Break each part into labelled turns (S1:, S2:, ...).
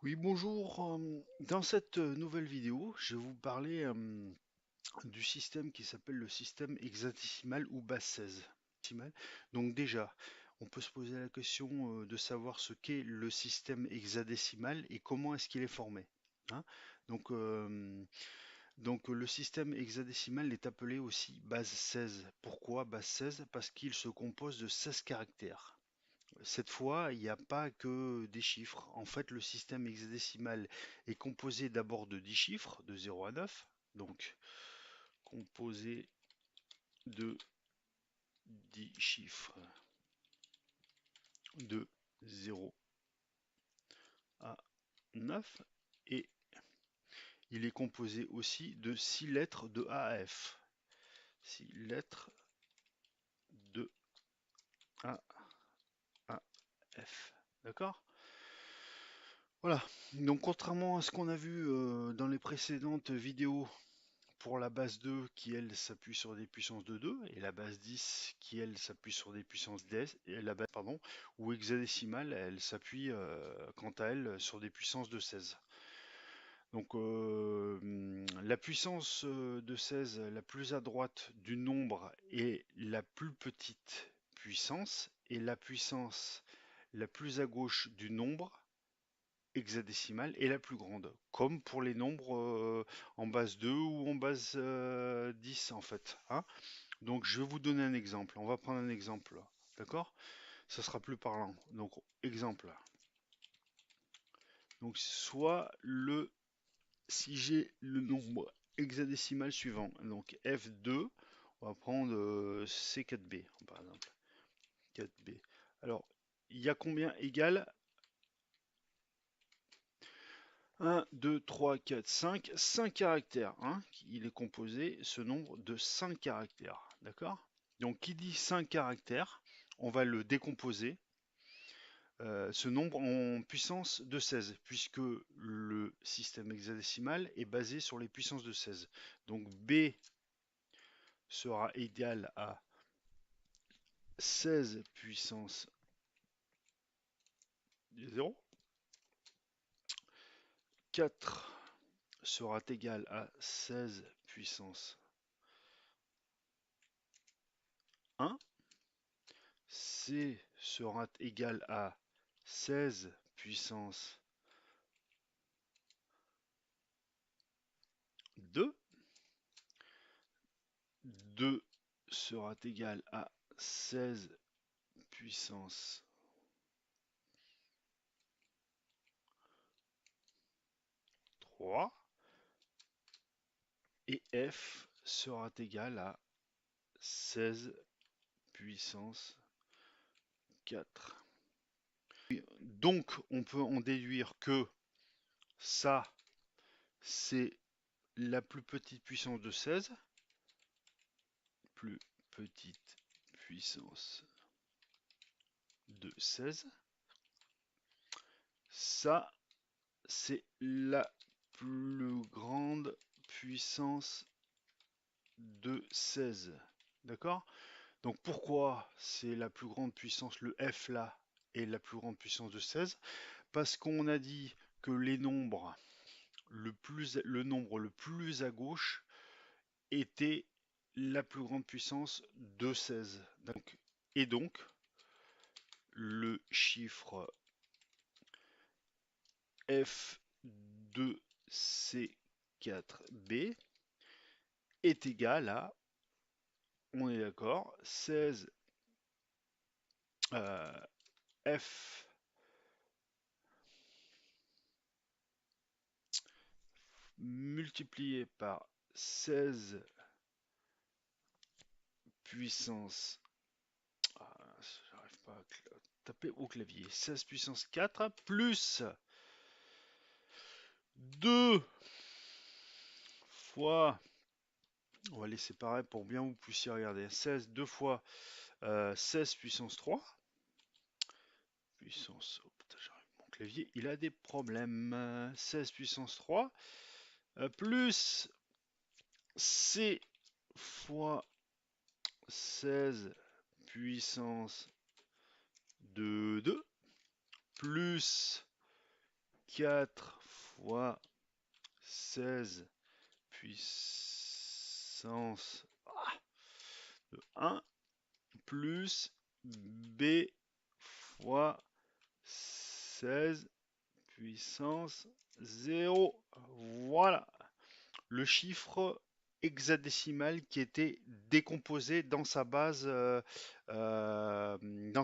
S1: Oui, bonjour. Dans cette nouvelle vidéo, je vais vous parler du système qui s'appelle le système hexadécimal ou base 16. Donc déjà, on peut se poser la question de savoir ce qu'est le système hexadécimal et comment est-ce qu'il est formé. Hein. Donc, le système hexadécimal est appelé aussi base 16. Pourquoi base 16? Parce qu'il se compose de 16 caractères. Cette fois, il n'y a pas que des chiffres. En fait, le système hexadécimal est composé d'abord de 10 chiffres, de 0 à 9. Donc, composé de 10 chiffres de 0 à 9. Et il est composé aussi de 6 lettres de A à F. 6 lettres de A à F. D'accord? Voilà. Donc, contrairement à ce qu'on a vu dans les précédentes vidéos, pour la base 2 qui elle s'appuie sur des puissances de 2 et la base 10 qui elle s'appuie sur des puissances 10 et la base pardon ou hexadécimale elle s'appuie quant à elle sur des puissances de 16. Donc la puissance de 16 la plus à droite du nombre est la plus petite puissance et la puissance la plus à gauche du nombre hexadécimale est la plus grande, comme pour les nombres en base 2 ou en base 10 en fait. Hein. Donc je vais vous donner un exemple. On va prendre un exemple, d'accord? Ça sera plus parlant. Donc exemple. Donc soit si j'ai le nombre hexadécimal suivant, donc F2, on va prendre C4B par exemple. 4B. Alors il y a combien égal 1, 2, 3, 4, 5, 5 caractères. Hein. Il est composé, ce nombre, de 5 caractères. D'accord? Donc, qui dit 5 caractères, on va le décomposer, ce nombre en puissance de 16, puisque le système hexadécimal est basé sur les puissances de 16. Donc, B sera égal à 16 puissance 0. 4 sera égal à 16 puissance 1. C sera égal à 16 puissance 2. 2 sera égal à 16 puissance 3. Et F sera égal à 16 puissance 4. Donc, on peut en déduire que ça, c'est la plus petite puissance de 16. Plus petite puissance de 16. Ça, c'est la plus grande puissance de 16. D'accord? Donc pourquoi c'est la plus grande puissance, le F là, est la plus grande puissance de 16? Parce qu'on a dit que les nombres, le nombre le plus à gauche était la plus grande puissance de 16. Et donc, le chiffre F2C4B est égal à, on est d'accord, 16 F multiplié par 16 puissance, j'arrive pas à taper au clavier, 16 puissance 4 plus 2 fois, on va laisser pareil pour bien vous puissiez regarder, 16, 2 fois 16 puissance 3, puissance, oh putain, mon clavier, il a des problèmes, 16 puissance 3, plus C fois 16 puissance de 2, plus 4 fois 16 puissance de 1 plus B fois 16 puissance 0. Voilà le chiffre hexadécimal qui était décomposé euh, dans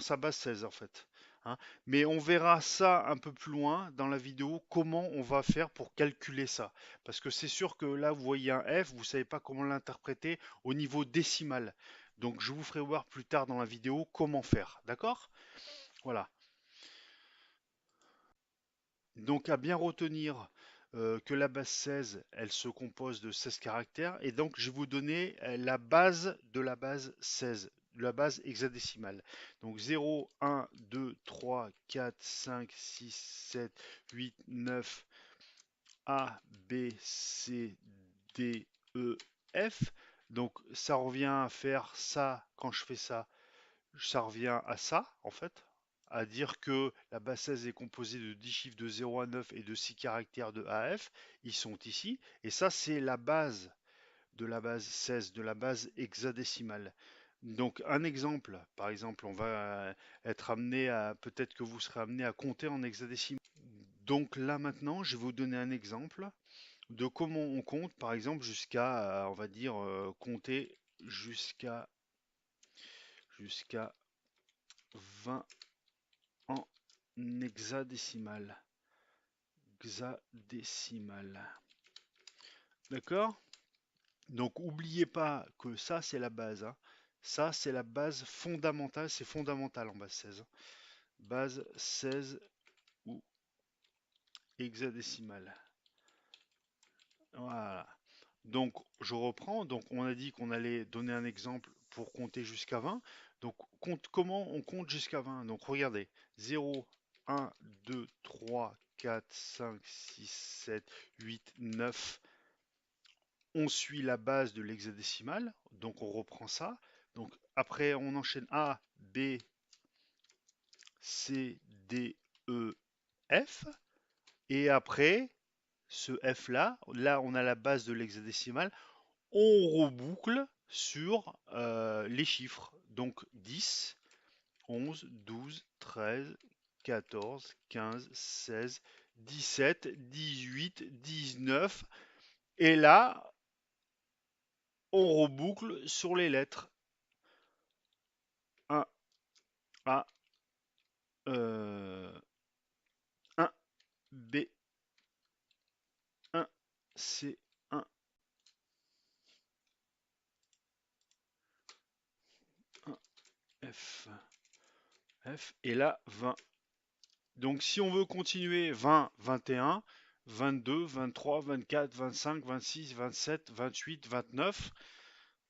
S1: sa base 16 en fait. Hein. Mais on verra ça un peu plus loin dans la vidéo, comment on va faire pour calculer ça. Parce que c'est sûr que là, vous voyez un F, vous ne savez pas comment l'interpréter au niveau décimal. Donc je vous ferai voir plus tard dans la vidéo comment faire. D'accord? Voilà. Donc à bien retenir que la base 16, elle se compose de 16 caractères. Et donc je vais vous donner la base de la base 16, de la base hexadécimale. Donc 0, 1, 2, 3, 4, 5, 6, 7, 8, 9, A, B, C, D, E, F. Donc ça revient à faire ça quand je fais ça, ça revient à ça, en fait, à dire que la base 16 est composée de 10 chiffres de 0 à 9 et de 6 caractères de AF. Ils sont ici. Et ça, c'est la base de la base 16, de la base hexadécimale. Donc, un exemple, par exemple, on va être amené à, peut-être que vous serez amené à compter en hexadécimal. Donc là, maintenant, je vais vous donner un exemple de comment on compte, par exemple, jusqu'à, on va dire, compter jusqu'à 20 en hexadécimal. Hexadécimal. D'accord? Donc, n'oubliez pas que ça, c'est la base. Hein. Ça, c'est la base fondamentale. C'est fondamental en base 16. Base 16 ou hexadécimal. Voilà. Donc, je reprends. Donc, on a dit qu'on allait donner un exemple pour compter jusqu'à 20. Donc, comment on compte jusqu'à 20? Donc, regardez. 0, 1, 2, 3, 4, 5, 6, 7, 8, 9. On suit la base de l'hexadécimal. Donc, on reprend ça. Donc, après, on enchaîne A, B, C, D, E, F. Et après, ce F-là, là, on a la base de l'hexadécimal. On reboucle sur les chiffres. Donc 10, 11, 12, 13, 14, 15, 16, 17, 18, 19. Et là, on reboucle sur les lettres. 1, A, 1, B, 1, C, 1, F, F. Et là, 20. Donc si on veut continuer 20, 21, 22, 23, 24, 25, 26, 27, 28, 29,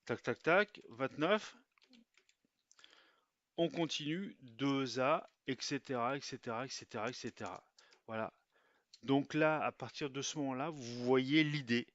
S1: tac tac tac, 29, on continue 2A, etc., etc., etc., etc. Voilà. Donc là, à partir de ce moment-là, vous voyez l'idée.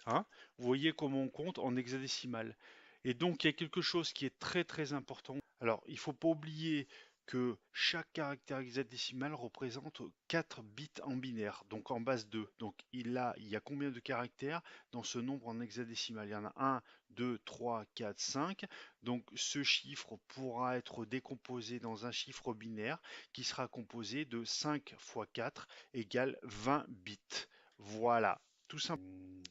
S1: Hein. Vous voyez comment on compte en hexadécimal. Et donc, il y a quelque chose qui est très très important. Alors, il ne faut pas oublier que chaque caractère hexadécimal représente 4 bits en binaire, donc en base 2. Donc, il y a combien de caractères dans ce nombre en hexadécimal? Il y en a 1, 2, 3, 4, 5. Donc, ce chiffre pourra être décomposé dans un chiffre binaire qui sera composé de 5 fois 4 égale 20 bits. Voilà, tout simplement.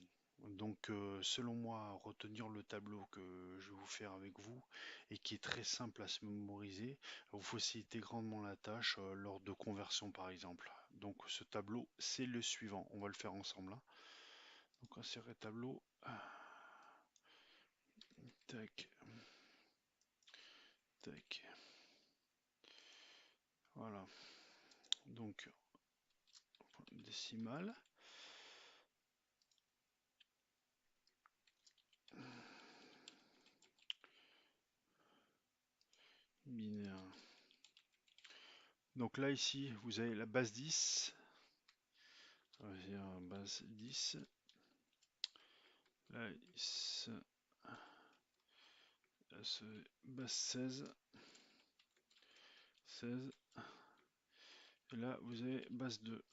S1: Donc, selon moi, retenir le tableau que je vais vous faire avec vous et qui est très simple à se mémoriser, vous facilitez grandement la tâche lors de conversion par exemple. Donc, ce tableau, c'est le suivant. On va le faire ensemble. Hein. Donc, insérer tableau. Tac, tac. Voilà. Donc, décimal. Binaire. Donc là, ici, vous avez la base 10. On va dire base 10. Là, base 16. 16. Et là, vous avez base 2.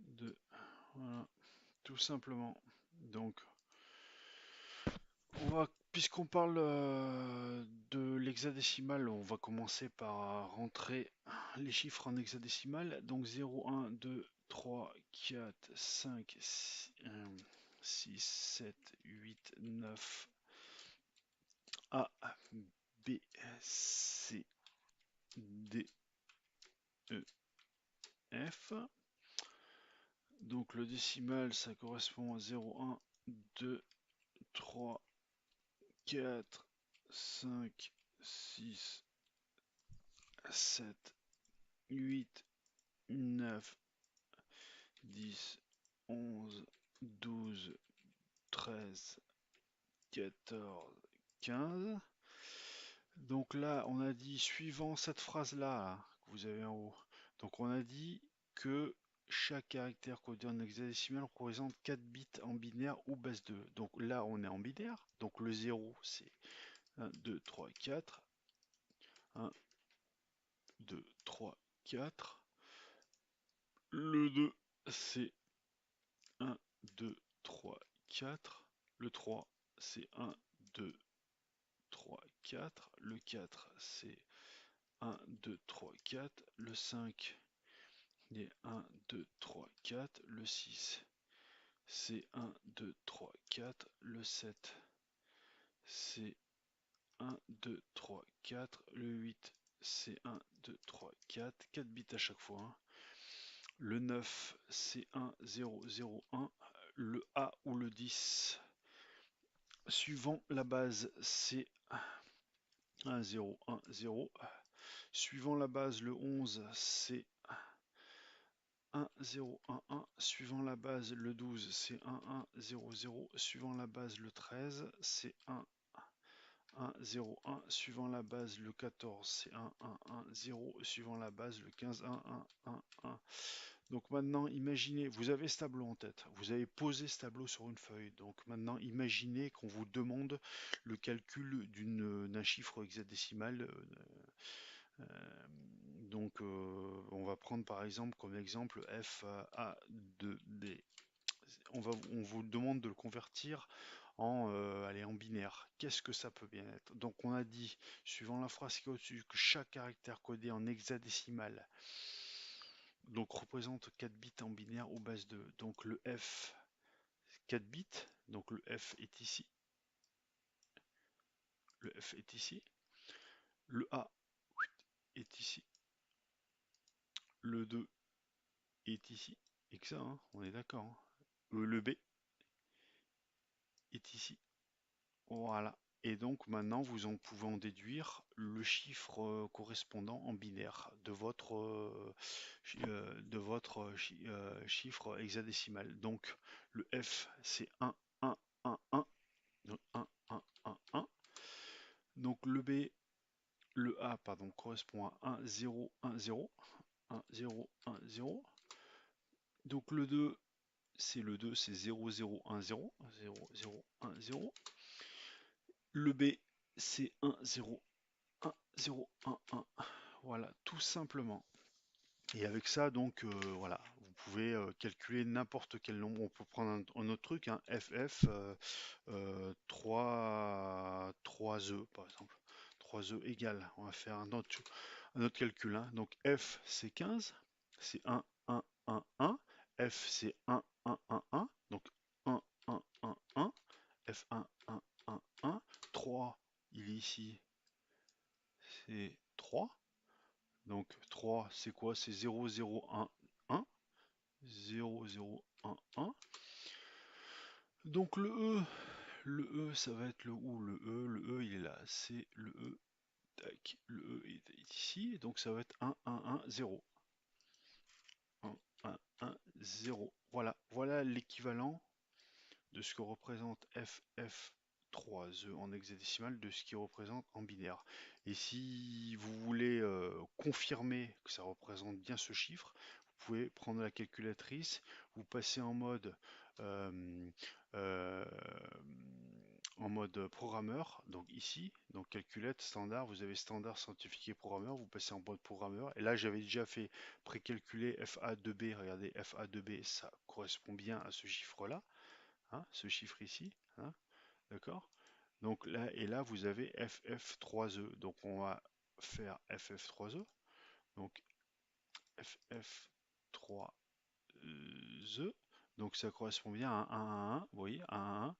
S1: 2, voilà, tout simplement. Donc, puisqu'on parle de l'hexadécimal, on va commencer par rentrer les chiffres en hexadécimal. Donc 0, 1, 2, 3, 4, 5, 6, 7, 8, 9, A, B, C, D, E, F. Donc le décimal, ça correspond à 0, 1, 2, 3, 4, 5, 6, 7, 8, 9, 10, 11, 12, 13, 14, 15. Donc là, on a dit, suivant cette phrase-là que vous avez en haut, donc on a dit que chaque caractère codé en hexadécimal représente 4 bits en binaire ou base 2. Donc là, on est en binaire. Donc le 0, c'est 1, 2, 3, 4. 1, 2, 3, 4. Le 2, c'est 1, 2, 3, 4. Le 3, c'est 1, 2, 3, 4. Le 4, c'est 1, 2, 3, 4. Le 5, il est 1, 2, 3, 4. Le 6, c'est 1, 2, 3, 4. Le 7, c'est 1, 2, 3, 4. Le 8, c'est 1, 2, 3, 4. 4 bits à chaque fois, hein. Le 9, c'est 1, 0, 0, 1. Le A ou le 10, suivant la base, c'est 1, 0, 1, 0. Suivant la base, le 11, c'est 1, 0, 1, 1. Suivant la base, le 12, c'est 1, 1, 0, 0. Suivant la base, le 13, c'est 1, 1, 0, 1. Suivant la base, le 14, c'est 1, 1, 1, 0. Suivant la base, le 15, 1, 1, 1, 1. Donc maintenant, imaginez, vous avez ce tableau en tête, vous avez posé ce tableau sur une feuille. Donc maintenant, imaginez qu'on vous demande le calcul d'un chiffre hexadécimal. On va prendre par exemple comme exemple f a de b. On vous demande de le convertir en binaire. Qu'est-ce que ça peut bien être? Donc on a dit, suivant la phrase qui est au-dessus, que chaque caractère codé en hexadécimal donc représente 4 bits en binaire ou base 2. Donc le F, 4 bits, donc le F est ici. Le F est ici. Le A est ici. Le 2 est ici. Et que ça, hein, on est d'accord, hein. Le B est ici. Voilà. Et donc maintenant, vous en pouvez en déduire le chiffre correspondant en binaire de votre chiffre hexadécimal. Donc le F, c'est 1, 1, 1, 1. Donc 1, 1, 1, 1. Donc le A, pardon, correspond à 1, 0, 1, 0. 1, 0, 1, 0. Donc le 2, c'est 0, 0, 1, 0. 0, 0, 1, 0. Le B, c'est 1, 0, 1, 0, 1, 1. Voilà, tout simplement. Et avec ça, donc, voilà, vous pouvez calculer n'importe quel nombre. On peut prendre un autre truc, un FF 3E, par exemple. 3E égale, on va faire un autre calcul, hein. Donc F, c'est 15, c'est 1, 1, 1, 1. F, c'est 1, 1, 1, 1. Donc 1, 1, 1, 1. F1, 1, 1, 1. 3, il est ici, c'est 3. Donc 3, c'est quoi? C'est 0, 0, 1, 1. 0, 0, 1, 1. Donc le E, ça va être le où? Le E, il est là. C'est le E. Tac. Le E est ici. Donc ça va être 1, 1, 1, 0. 1, 1, 1, 0. Voilà. Voilà l'équivalent de ce que représente FF 3E en hexadécimal de ce qui représente en binaire. Et si vous voulez confirmer que ça représente bien ce chiffre, vous pouvez prendre la calculatrice, vous passez en mode euh, euh, en mode programmeur, donc ici, donc calculette, standard, vous avez standard, scientifique et programmeur, vous passez en mode programmeur, et là j'avais déjà fait précalculer FA2B, regardez, FA2B, ça correspond bien à ce chiffre-là, hein, ce chiffre ici, hein, d'accord? Donc là, et là vous avez FF3E, donc on va faire FF3E, donc FF3E, donc ça correspond bien à 1, vous voyez, 1,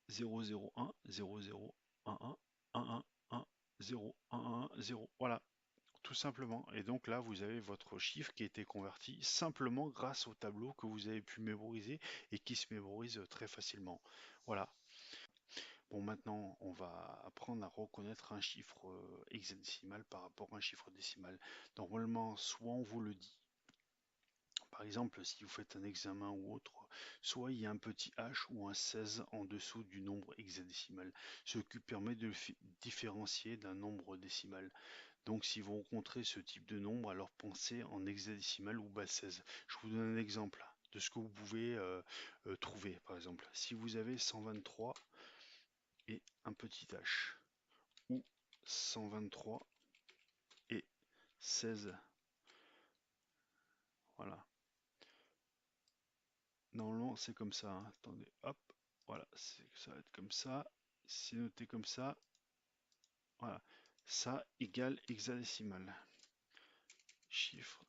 S1: 0, 0, 1, 0, 0, 1, 1, 1, 1, 1, 0, 1, 1, 0. Voilà, tout simplement. Et donc là, vous avez votre chiffre qui a été converti simplement grâce au tableau que vous avez pu mémoriser et qui se mémorise très facilement. Voilà. Bon, maintenant, on va apprendre à reconnaître un chiffre hexadécimal par rapport à un chiffre décimal. Normalement, soit on vous le dit, par exemple, si vous faites un examen ou autre, soit il y a un petit h ou un 16 en dessous du nombre hexadécimal, ce qui permet de le différencier d'un nombre décimal. Donc si vous rencontrez ce type de nombre, alors pensez en hexadécimal ou base 16. Je vous donne un exemple de ce que vous pouvez trouver. Par exemple, si vous avez 123 et un petit h, ou 123 et 16, voilà. Normalement, c'est comme ça, hein. Attendez, hop, voilà, ça va être comme ça. C'est noté comme ça. Voilà, ça égale hexadécimal. Chiffre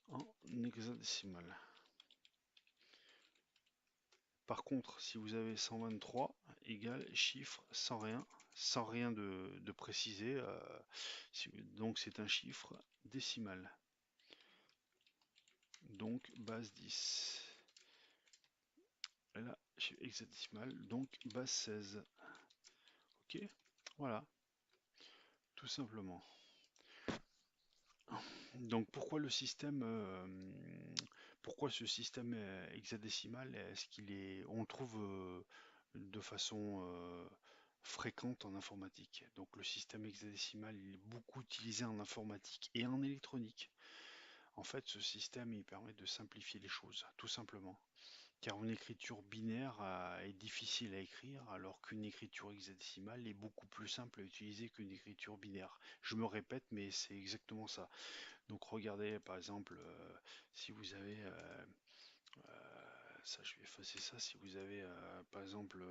S1: en hexadécimal. Par contre, si vous avez 123 égale chiffre sans rien de précisé, donc c'est un chiffre décimal. Donc base 10. Et là, chiffre hexadécimal, donc base 16. Ok, voilà, tout simplement. Donc pourquoi ce système hexadécimal, est-ce qu'il est, on le trouve de façon fréquente en informatique. Donc le système hexadécimal, il est beaucoup utilisé en informatique et en électronique. En fait, ce système, il permet de simplifier les choses, tout simplement. Car une écriture binaire est difficile à écrire, alors qu'une écriture hexadécimale est beaucoup plus simple à utiliser qu'une écriture binaire. Je me répète, mais c'est exactement ça. Donc regardez par exemple si vous avez ça, je vais effacer ça, si vous avez par exemple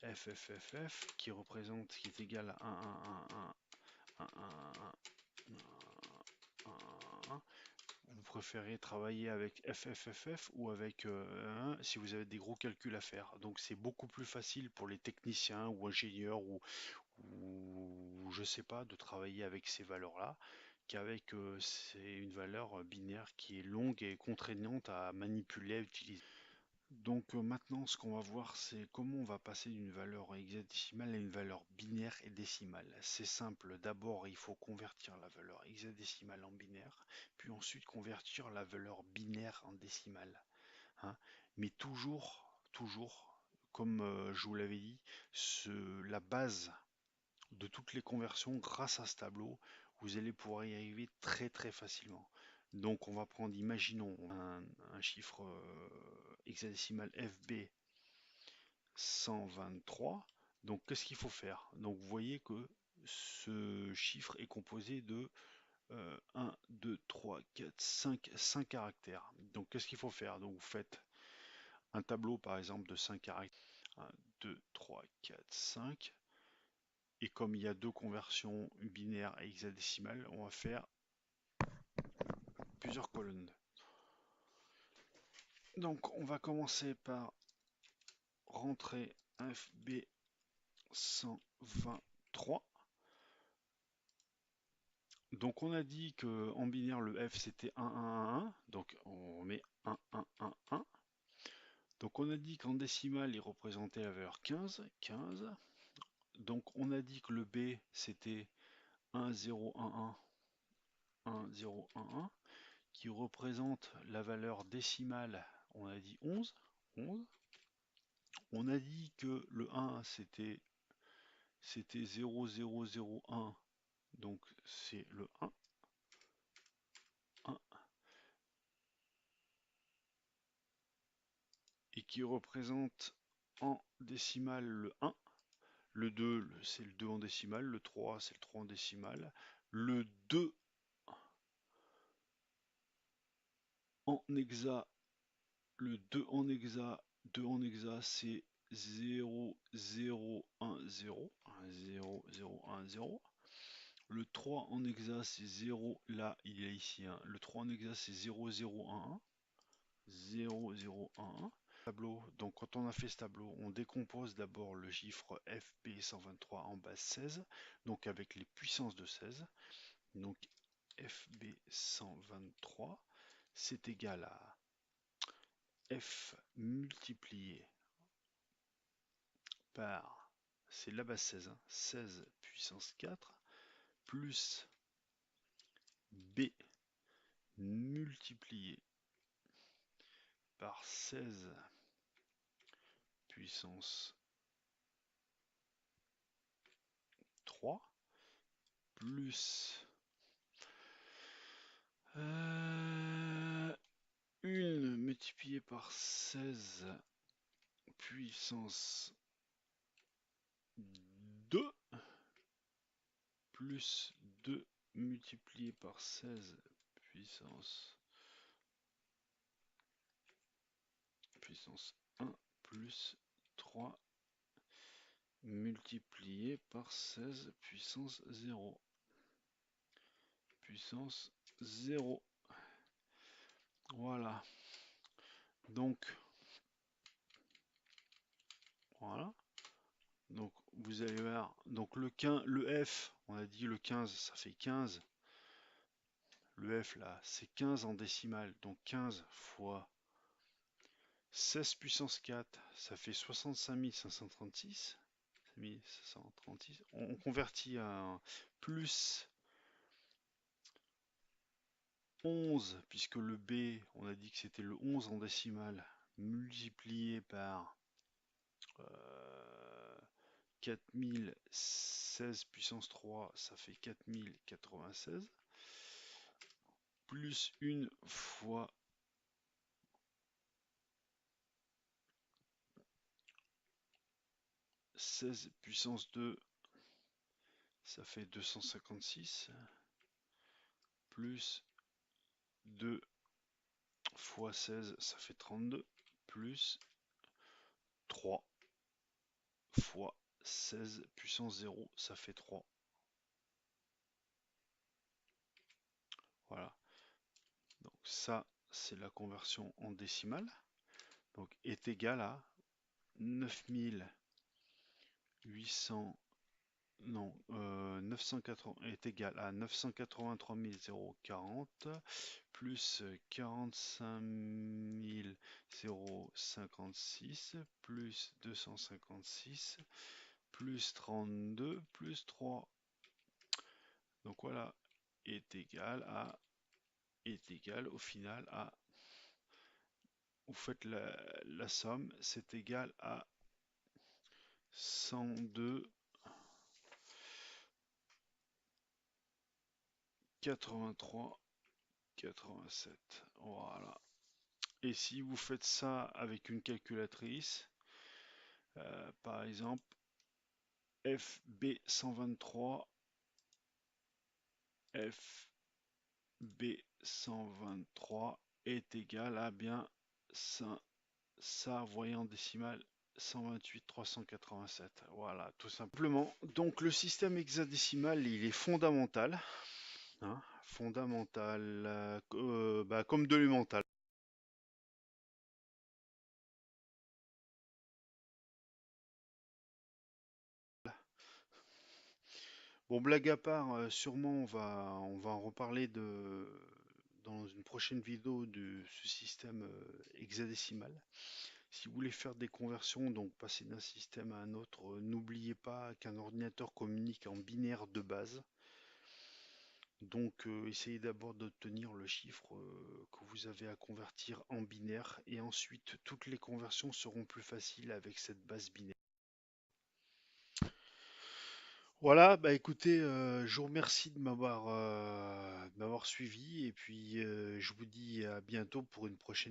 S1: FFFF qui est égal à 1 1 1 1 1 1 1, vous préférez travailler avec FFFF ou avec 1 si vous avez des gros calculs à faire. Donc c'est beaucoup plus facile pour les techniciens ou ingénieurs ou je sais pas de travailler avec ces valeurs-là qu'avec c'est une valeur binaire qui est longue et contraignante à manipuler, à utiliser. Donc maintenant, ce qu'on va voir, c'est comment on va passer d'une valeur hexadécimale à une valeur binaire et décimale. C'est simple, d'abord il faut convertir la valeur hexadécimale en binaire, puis ensuite convertir la valeur binaire en décimale, hein. Mais toujours, comme je vous l'avais dit, la base de toutes les conversions grâce à ce tableau, vous allez pouvoir y arriver très très facilement. Donc on va prendre, imaginons un chiffre hexadécimal FB 123. Donc qu'est-ce qu'il faut faire? Donc vous voyez que ce chiffre est composé de 1, 2, 3, 4, 5 caractères. Donc qu'est-ce qu'il faut faire? Donc vous faites un tableau par exemple de 5 caractères. 1, 2, 3, 4, 5. Et comme il y a deux conversions binaires et hexadécimales, on va faire plusieurs colonnes. Donc on va commencer par rentrer FB 123. Donc on a dit que en binaire le F c'était 1 1 1 1, donc on met 1 1 1 1. Donc on a dit qu'en décimal il représentait la valeur 15 15. Donc on a dit que le B c'était 1 0 1 1 1 0 1 1, qui représente la valeur décimale, on a dit 11 11. On a dit que le 1 c'était 0 0 0 1, donc c'est le 1 1, et qui représente en décimale le 1. Le 2, c'est le 2 en décimale. Le 3, c'est le 3 en décimale. Le 2 en hexa, le 2 en hexa, 2 en hexa, c'est 0, 0, 1, 0. 0, 0, 1, 0. Le 3 en hexa, c'est 0. Là, il est ici. Hein. Le 3 en hexa, c'est 0, 0, 1, 1. 0, 0, 1, 1. Tableau. Donc, quand on a fait ce tableau, on décompose d'abord le chiffre FB123 en base 16, donc avec les puissances de 16. Donc, FB123, c'est égal à F multiplié par, c'est la base 16, hein, 16 puissance 4, plus B multiplié par 16 puissance 3, plus 1 multiplié par 16 puissance 2, plus 2 multiplié par 16 puissance 1, plus 3 multiplié par 16 puissance 0. Puissance 0. Voilà. Donc, voilà. Donc, vous allez voir. Donc, le F, on a dit le 15, ça fait 15. Le F, là, c'est 15 en décimale. Donc, 15 fois 16 puissance 4, ça fait 65 536. 1536. On convertit à plus 11, puisque le B, on a dit que c'était le 11 en décimale, multiplié par 4016 puissance 3, ça fait 4096, plus 1 fois 16 puissance 2, ça fait 256, plus 2 fois 16, ça fait 32, plus 3 fois 16 puissance 0, ça fait 3. Voilà. Donc ça, c'est la conversion en décimale. Donc est égal à 9800, non, 980 est égal à 983 040 plus 45 056 plus 256 plus 32 plus 3. Donc voilà, est égal au final à, vous faites la somme, c'est égal à 102 83 87. Voilà. Et si vous faites ça avec une calculatrice, par exemple, FB123 FB123 est égal à bien ça voyez en décimale 128 387. Voilà, tout simplement. Donc le système hexadécimal, il est fondamental, hein, fondamental, comme de l'élémental. Bon, blague à part, sûrement on va en reparler dans une prochaine vidéo de ce système hexadécimal. Si vous voulez faire des conversions, donc passer d'un système à un autre, n'oubliez pas qu'un ordinateur communique en binaire de base. Donc essayez d'abord d'obtenir le chiffre que vous avez à convertir en binaire et ensuite toutes les conversions seront plus faciles avec cette base binaire. Voilà, bah écoutez, je vous remercie de m'avoir suivi et puis je vous dis à bientôt pour une prochaine